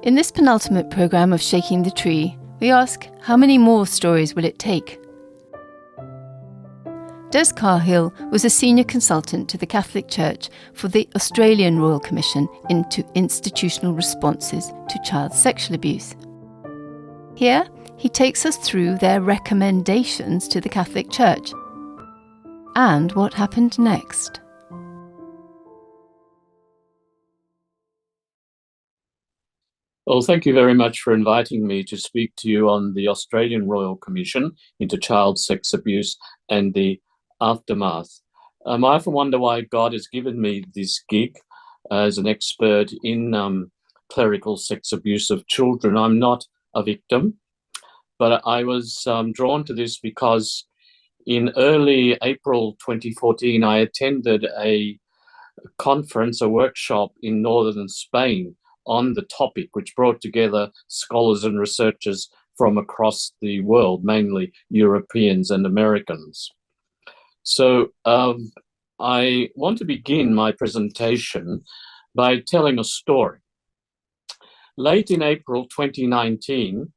In this penultimate programme of Shaking the Tree, we ask, how many more stories will it take? Des Cahill was a senior consultant to the Catholic Church for the Australian Royal Commission into Institutional Responses to Child Sexual Abuse. Here, he takes us through their recommendations to the Catholic Church and what happened next. Well, thank you very much for inviting me to speak to you on the Australian Royal Commission into Child Sex Abuse and the aftermath. I often wonder why God has given me this gig as an expert in clerical sex abuse of children. I'm not a victim, but I was drawn to this because in early April 2014, I attended a conference, a workshop in northern Spain on the topic, which brought together scholars and researchers from across the world, mainly Europeans and Americans. So I want to begin my presentation by telling a story. Late in April 2019,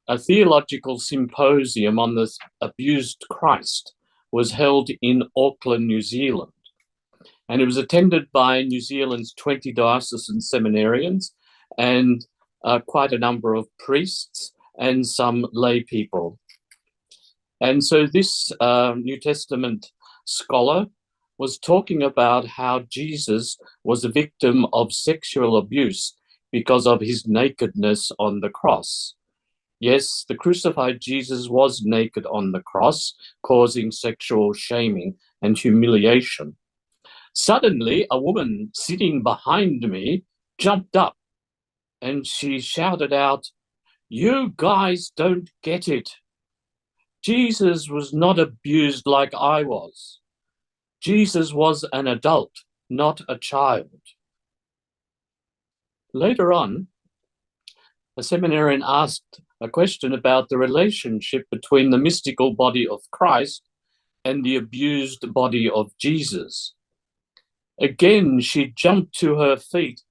a theological symposium on the abused Christ was held in Auckland, New Zealand. And it was attended by New Zealand's 20 diocesan seminarians and quite a number of priests and some lay people. And so this New Testament scholar was talking about how Jesus was a victim of sexual abuse because of his nakedness on the cross. Yes, the crucified Jesus was naked on the cross, causing sexual shaming and humiliation. Suddenly, a woman sitting behind me jumped up and she shouted out, "You guys don't get it. Jesus was not abused like I was. Jesus was an adult, not a child." Later on, a seminarian asked a question about the relationship between the mystical body of Christ and the abused body of Jesus. Again, she jumped to her feet.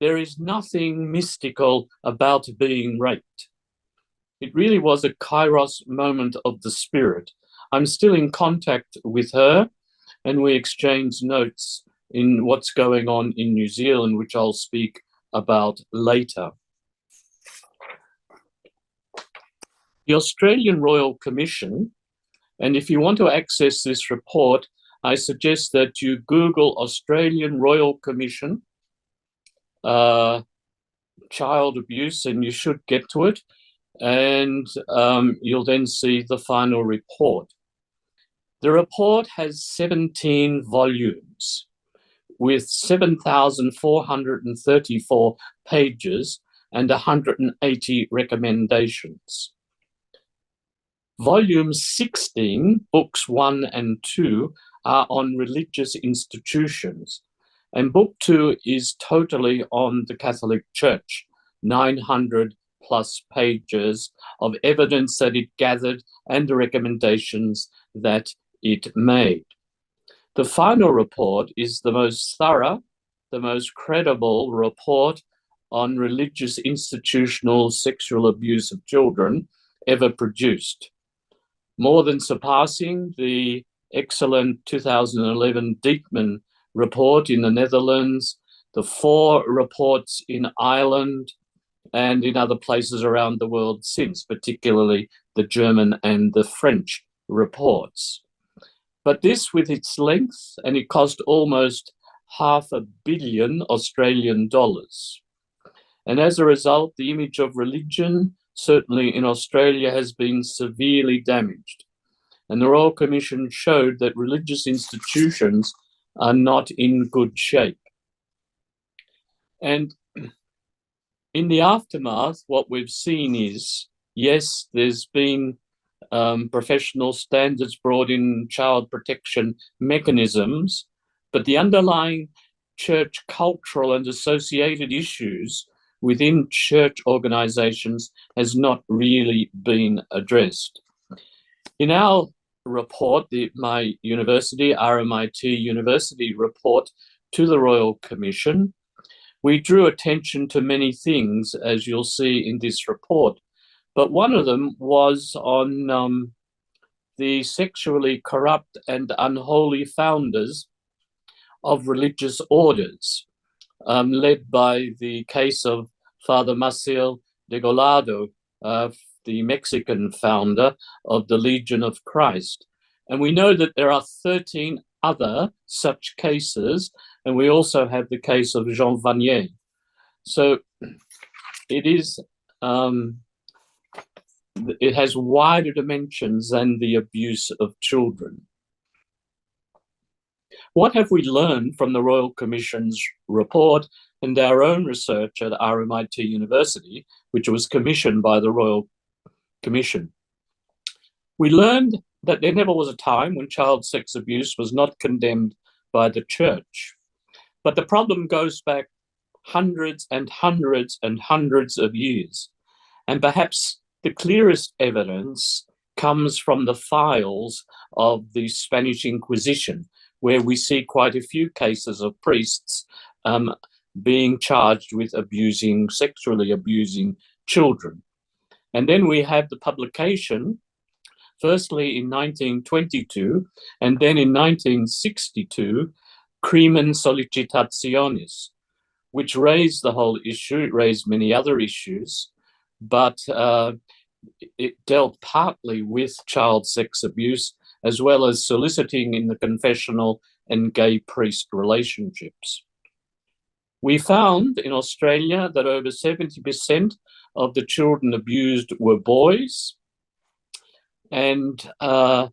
There is nothing mystical about being raped. It really was a kairos moment of the Spirit. I'm still in contact with her, and we exchange notes in what's going on in New Zealand, which I'll speak about later. The Australian Royal Commission, and if you want to access this report, I suggest that you Google Australian Royal Commission child abuse, and you should get to it. And you'll then see the final report. The report has 17 volumes with 7,434 pages and 180 recommendations. Volume 16, books 1 and 2, are on religious institutions, and book 2 is totally on the Catholic Church, 900 plus pages of evidence that it gathered and the recommendations that it made. The final report is the most thorough, the most credible report on religious institutional sexual abuse of children ever produced, more than surpassing the excellent 2011 Diekman report in the Netherlands, the 4 reports in Ireland, and in other places around the world since, particularly the German and the French reports. But this, with its length, and it cost almost $500 million Australian dollars. And as a result, the image of religion, certainly in Australia, has been severely damaged. And the Royal Commission showed that religious institutions are not in good shape. And in the aftermath, what we've seen is, yes, there's been professional standards brought in, child protection mechanisms, but the underlying church cultural and associated issues within church organizations has not really been addressed. In our report, my university, RMIT University report to the Royal Commission, We drew attention to many things, as you'll see in this report, but one of them was on the sexually corrupt and unholy founders of religious orders, led by the case of Father Maciel de Golado, the Mexican founder of the Legion of Christ. And we know that there are 13 other such cases, and we also have the case of Jean Vanier. So it is, it has wider dimensions than the abuse of children. What have we learned from the Royal Commission's report and our own research at RMIT University, which was commissioned by the Royal Commission? We learned that there never was a time when child sex abuse was not condemned by the Church. But the problem goes back hundreds and hundreds and hundreds of years. And perhaps the clearest evidence comes from the files of the Spanish Inquisition, where we see quite a few cases of priests being charged with sexually abusing children. And then we have the publication, firstly in 1922, and then in 1962, Crimen Solicitationis, which raised the whole issue. It raised many other issues, but it dealt partly with child sex abuse, as well as soliciting in the confessional and gay priest relationships. We found in Australia that over 70% of the children abused were boys, and the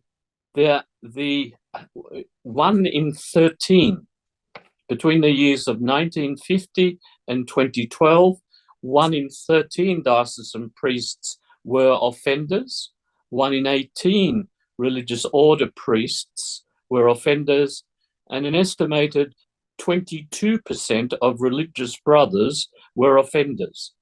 1 in 13 between the years of 1950 and 2012, 1 in 13 diocesan priests were offenders, 1 in 18 religious order priests were offenders, and an estimated 22% of religious brothers were offenders,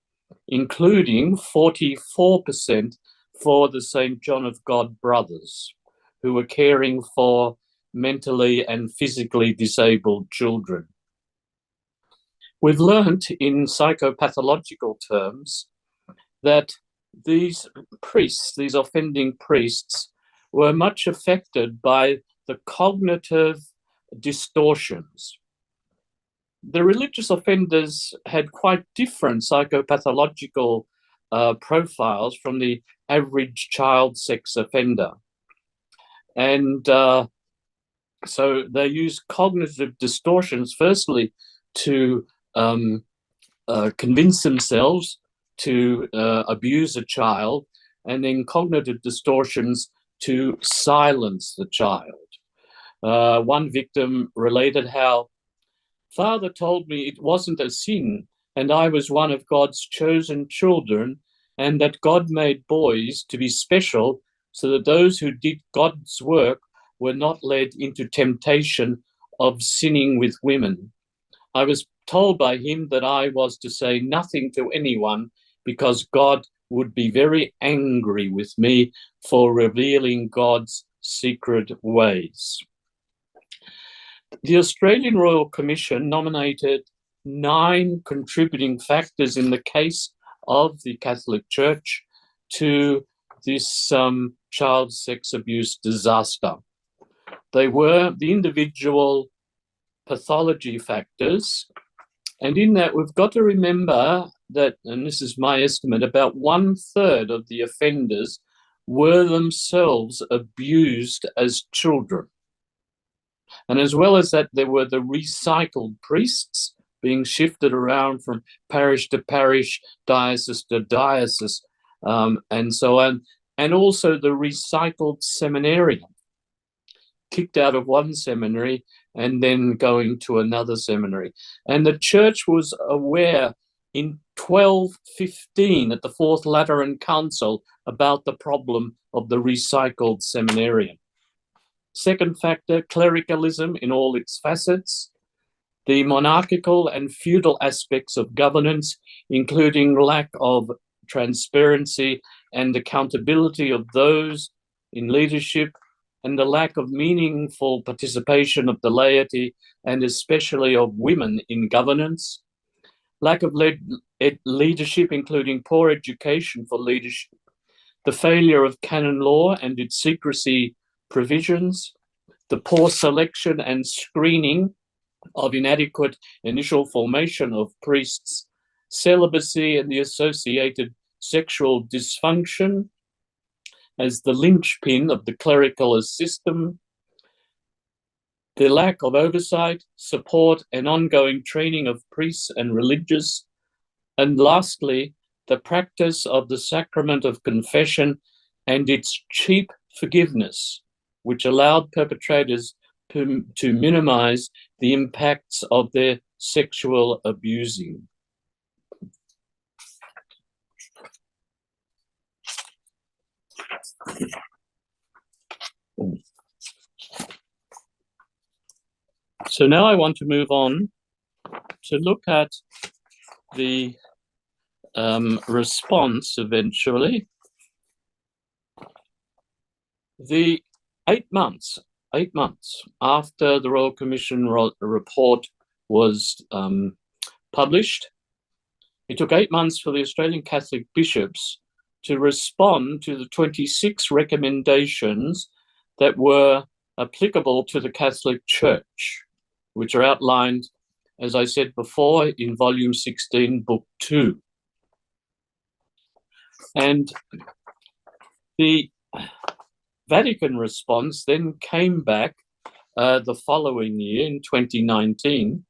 including 44% for the St. John of God brothers, who were caring for mentally and physically disabled children. We've learnt in psychopathological terms that these priests, these offending priests, were much affected by the cognitive distortions. The religious offenders had quite different psychopathological profiles from the average child sex offender. And so they use cognitive distortions, firstly, to convince themselves to abuse a child, and then cognitive distortions to silence the child. One victim related how, "Father told me it wasn't a sin and I was one of God's chosen children, and that God made boys to be special so that those who did God's work were not led into temptation of sinning with women. I was told by him that I was to say nothing to anyone because God would be very angry with me for revealing God's secret ways." The Australian Royal Commission nominated 9 contributing factors in the case of the Catholic Church to this child sex abuse disaster. They were the individual pathology factors, and in that we've got to remember that, and this is my estimate, about 1/3 of the offenders were themselves abused as children. And as well as that, there were the recycled priests being shifted around from parish to parish, diocese to diocese, and so on, and also the recycled seminarian, kicked out of one seminary and then going to another seminary. And the Church was aware in 1215 at the Fourth Lateran Council about the problem of the recycled seminarian. Second factor, clericalism in all its facets, the monarchical and feudal aspects of governance, including lack of transparency and accountability of those in leadership, and the lack of meaningful participation of the laity and especially of women in governance, lack of leadership, including poor education for leadership, the failure of canon law and its secrecy provisions, the poor selection and screening of inadequate initial formation of priests, celibacy and the associated sexual dysfunction as the linchpin of the clerical system, the lack of oversight, support, and ongoing training of priests and religious, and lastly, the practice of the sacrament of confession and its cheap forgiveness, which allowed perpetrators to minimize the impacts of their sexual abusing. So now I want to move on to look at the response eventually. The 8 months after the Royal Commission report was published, it took 8 months for the Australian Catholic bishops to respond to the 26 recommendations that were applicable to the Catholic Church, which are outlined, as I said before, in Volume 16, Book 2. And the Vatican response then came back the following year in 2019,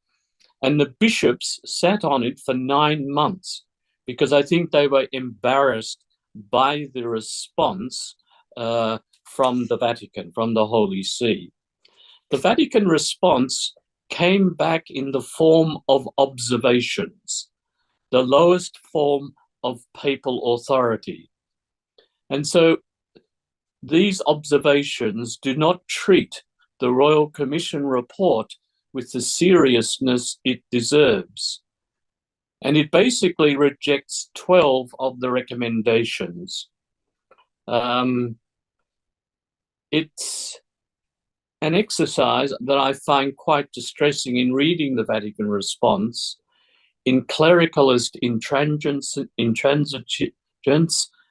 and the bishops sat on it for 9 months because I think they were embarrassed by the response from the Vatican, from the Holy See. The Vatican response came back in the form of observations, the lowest form of papal authority. And so these observations do not treat the Royal Commission report with the seriousness it deserves. And it basically rejects 12 of the recommendations. It's an exercise that I find quite distressing in reading the Vatican response in clericalist intransigence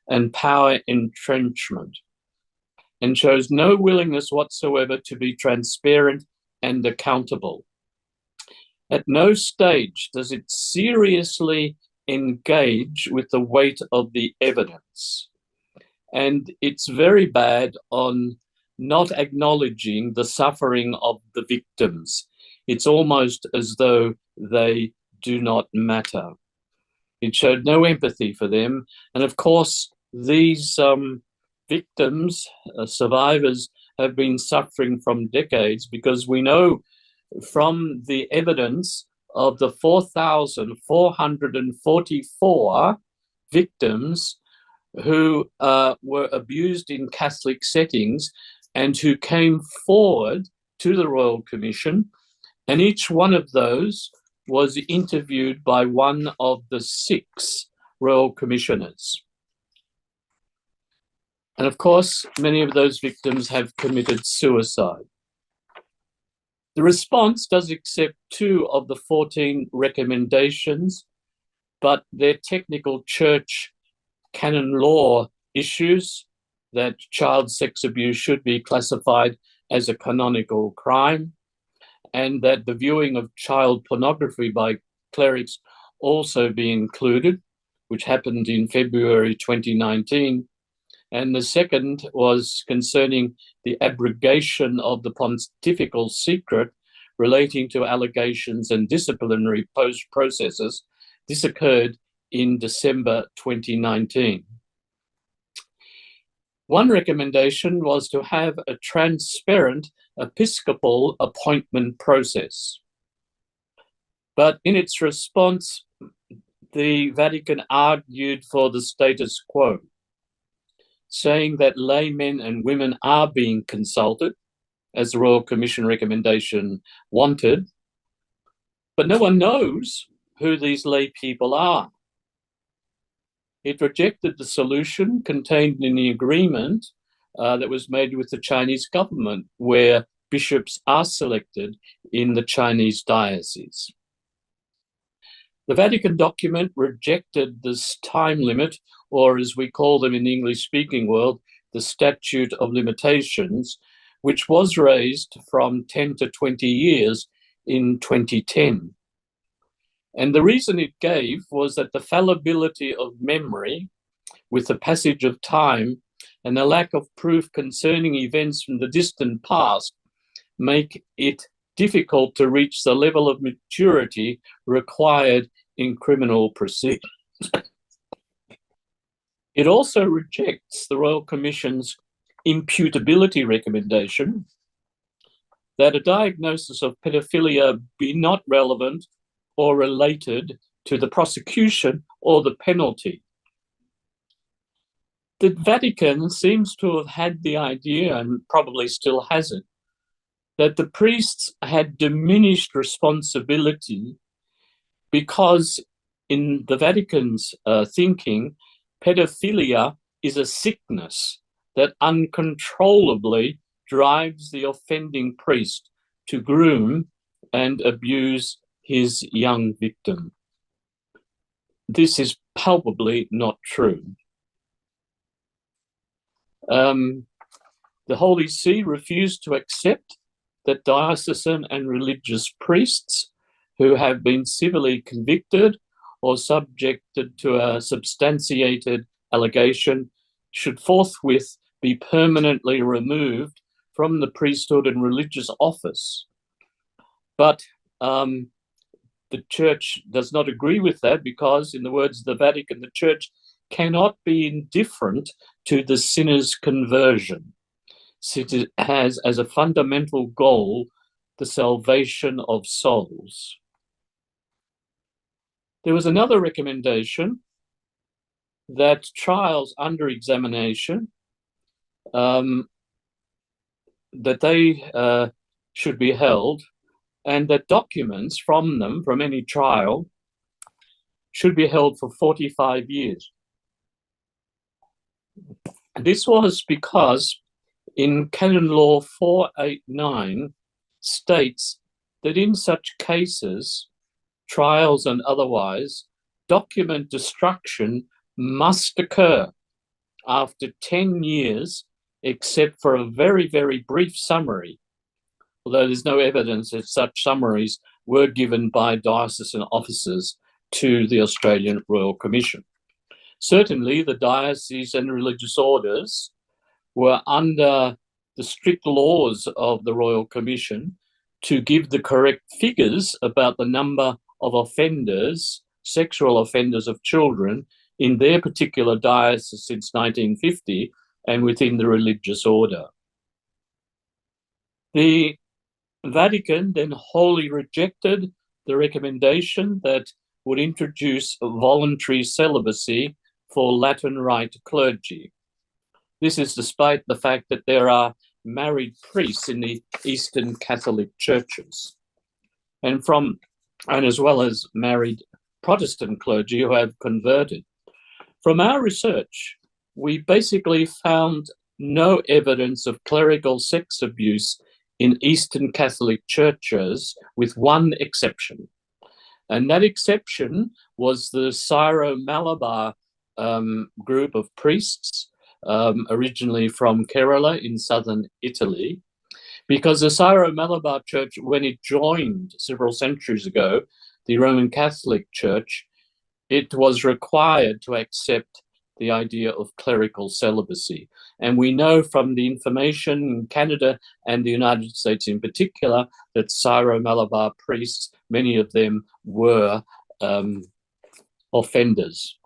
and power entrenchment, and shows no willingness whatsoever to be transparent and accountable. At no stage does it seriously engage with the weight of the evidence. And it's very bad on not acknowledging the suffering of the victims. It's almost as though they do not matter. It showed no empathy for them. And of course, these victims, survivors, have been suffering from decades, because we know from the evidence of the 4,444 victims who were abused in Catholic settings and who came forward to the Royal Commission, and each one of those was interviewed by one of the 6 Royal Commissioners. And of course, many of those victims have committed suicide. The response does accept 2 of the 14 recommendations, but they're technical church canon law issues, that child sex abuse should be classified as a canonical crime, and that the viewing of child pornography by clerics also be included, which happened in February 2019. And the second was concerning the abrogation of the pontifical secret relating to allegations and disciplinary processes. This occurred in December 2019. One recommendation was to have a transparent episcopal appointment process. But in its response, the Vatican argued for the status quo, saying that laymen and women are being consulted, as the Royal Commission recommendation wanted, but no one knows who these lay people are. It rejected the solution contained in the agreement that was made with the Chinese government, where bishops are selected in the Chinese diocese. The Vatican document rejected this time limit, or as we call them in the English-speaking world, the statute of limitations, which was raised from 10 to 20 years in 2010. And the reason it gave was that the fallibility of memory with the passage of time and the lack of proof concerning events from the distant past make it difficult to reach the level of maturity required in criminal proceedings. It also rejects the Royal Commission's imputability recommendation that a diagnosis of pedophilia be not relevant or related to the prosecution or the penalty. The Vatican seems to have had the idea, and probably still has it, that the priests had diminished responsibility because in the Vatican's thinking, pedophilia is a sickness that uncontrollably drives the offending priest to groom and abuse his young victim. This is palpably not true. The Holy See refused to accept that diocesan and religious priests who have been civilly convicted or subjected to a substantiated allegation should forthwith be permanently removed from the priesthood and religious office. But the Church does not agree with that because, in the words of the Vatican, the Church cannot be indifferent to the sinner's conversion. It has as a fundamental goal the salvation of souls. There was another recommendation that trials under examination, that they should be held, and that documents from them, from any trial, should be held for 45 years. This was because in Canon Law 489 states that in such cases, trials and otherwise, document destruction must occur after 10 years, except for a very, very brief summary, although there's no evidence that such summaries were given by diocesan officers to the Australian Royal Commission. Certainly, the dioceses and religious orders were under the strict laws of the Royal Commission to give the correct figures about the number of offenders, sexual offenders of children, in their particular diocese since 1950 and within the religious order. The Vatican then wholly rejected the recommendation that would introduce voluntary celibacy for Latin Rite clergy. This is despite the fact that there are married priests in the Eastern Catholic churches, and as well as married Protestant clergy who have converted. From our research, we basically found no evidence of clerical sex abuse in Eastern Catholic churches, with one exception. And that exception was the Syro-Malabar group of priests, originally from Kerala in southern Italy, because the Syro-Malabar Church, when it joined several centuries ago, the Roman Catholic Church, it was required to accept the idea of clerical celibacy. And we know from the information in Canada and the United States in particular that Syro-Malabar priests, many of them were offenders.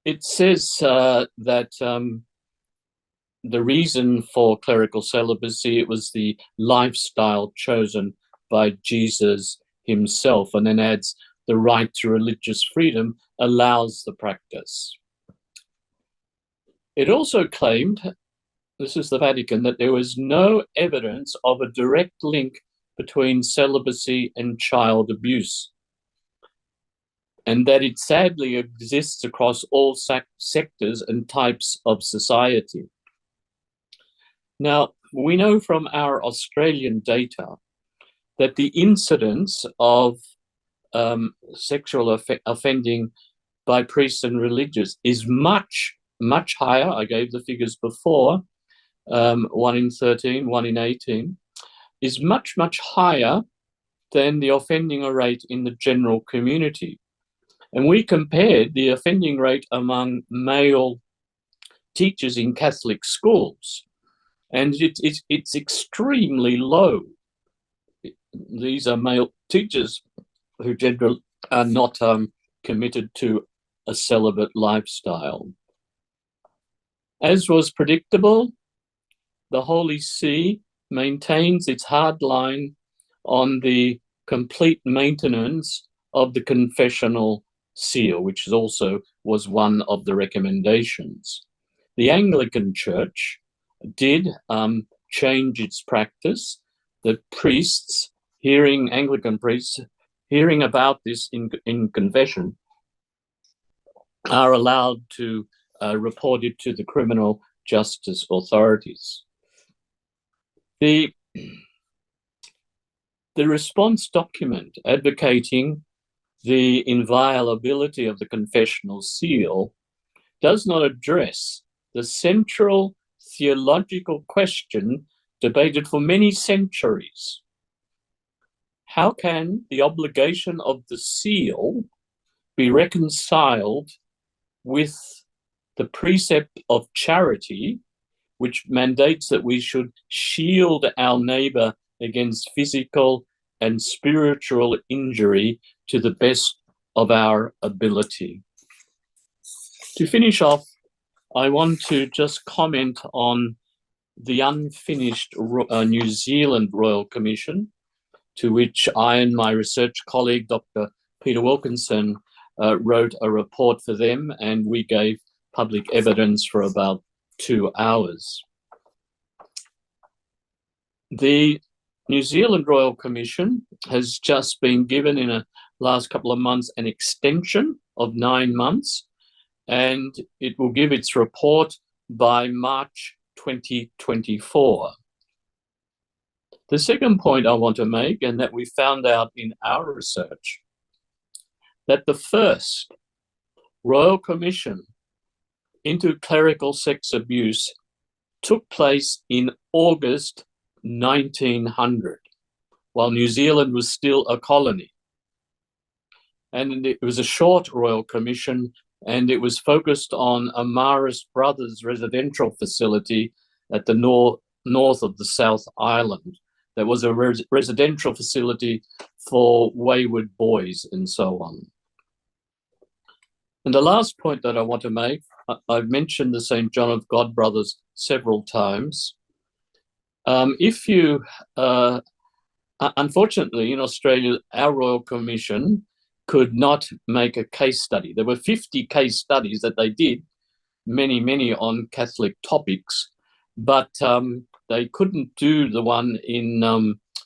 It says that the reason for clerical celibacy, it was the lifestyle chosen by Jesus himself, and then adds the right to religious freedom allows the practice. It also claimed, this is the Vatican, that there was no evidence of a direct link between celibacy and child abuse, and that it sadly exists across all sectors and types of society. Now, we know from our Australian data that the incidence of sexual offending by priests and religious is much, much higher. I gave the figures before, 1 in 13, 1 in 18, is much, much higher than the offending rate in the general community. And we compared the offending rate among male teachers in Catholic schools, and it's extremely low. These are male teachers who generally are not committed to a celibate lifestyle. As was predictable, the Holy See maintains its hard line on the complete maintenance of the confessional seal, which also was one of the recommendations. The Anglican Church did change its practice. The priests, Anglican priests, hearing about this in confession, are allowed to report it to the criminal justice authorities. The response document advocating the inviolability of the confessional seal does not address the central theological question debated for many centuries. How can the obligation of the seal be reconciled with the precept of charity, which mandates that we should shield our neighbour against physical and spiritual injury to the best of our ability? To finish off, I want to just comment on the unfinished New Zealand Royal Commission, to which I and my research colleague, Dr. Peter Wilkinson, wrote a report for them, and we gave public evidence for about 2 hours. The New Zealand Royal Commission has just been given in the last couple of months an extension of 9 months, and it will give its report by March 2024. The second point I want to make, and that we found out in our research, that the first Royal Commission into clerical sex abuse took place in August 1900, while New Zealand was still a colony. And it was a short Royal Commission, and it was focused on a Marist Brothers residential facility at the north of the South Island. There was a residential facility for wayward boys and so on. And the last point that I want to make, I've mentioned the St. John of God Brothers several times. Unfortunately, in Australia, our Royal Commission could not make a case study. There were 50 case studies that they did, many on Catholic topics, but they couldn't do the one in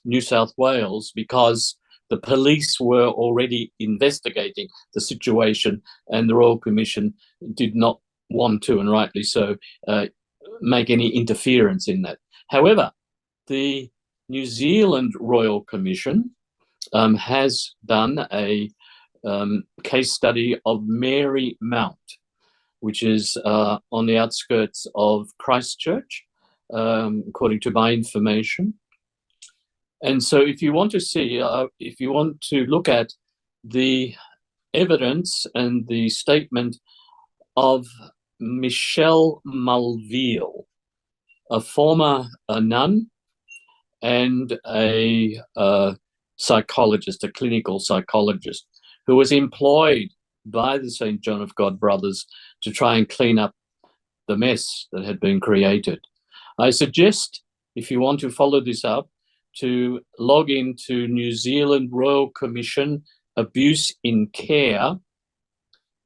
New South Wales because the police were already investigating the situation, and the Royal Commission did not want to, and rightly so, make any interference in that. However, the New Zealand Royal Commission has done a case study of Mary Mount, which is on the outskirts of Christchurch, according to my information. And so if you want to see, if you want to look at the evidence and the statement of Michelle Mulveale, a former nun and a psychologist, a clinical psychologist, who was employed by the St. John of God Brothers to try and clean up the mess that had been created. I suggest, if you want to follow this up, to log into New Zealand Royal Commission Abuse in Care,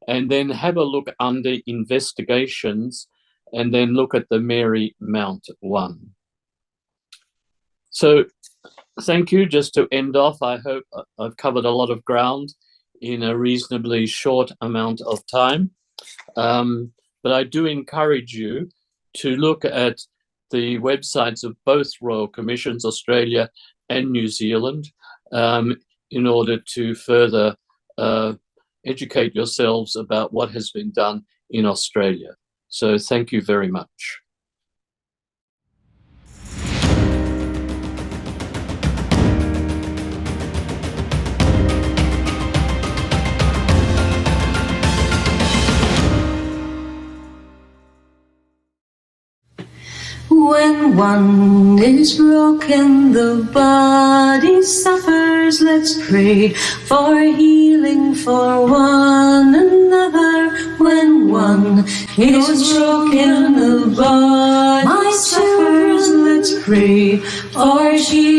and then have a look under investigations, and then look at the Mary Mount one. So thank you. Just to end off, I hope I've covered a lot of ground in a reasonably short amount of time. But I do encourage you to look at the websites of both Royal Commissions, Australia and New Zealand, in order to further educate yourselves about what has been done in Australia. So thank you very much. When one is broken, the body suffers. Let's pray for healing for one another. When one is broken, the body suffers. Let's pray for healing.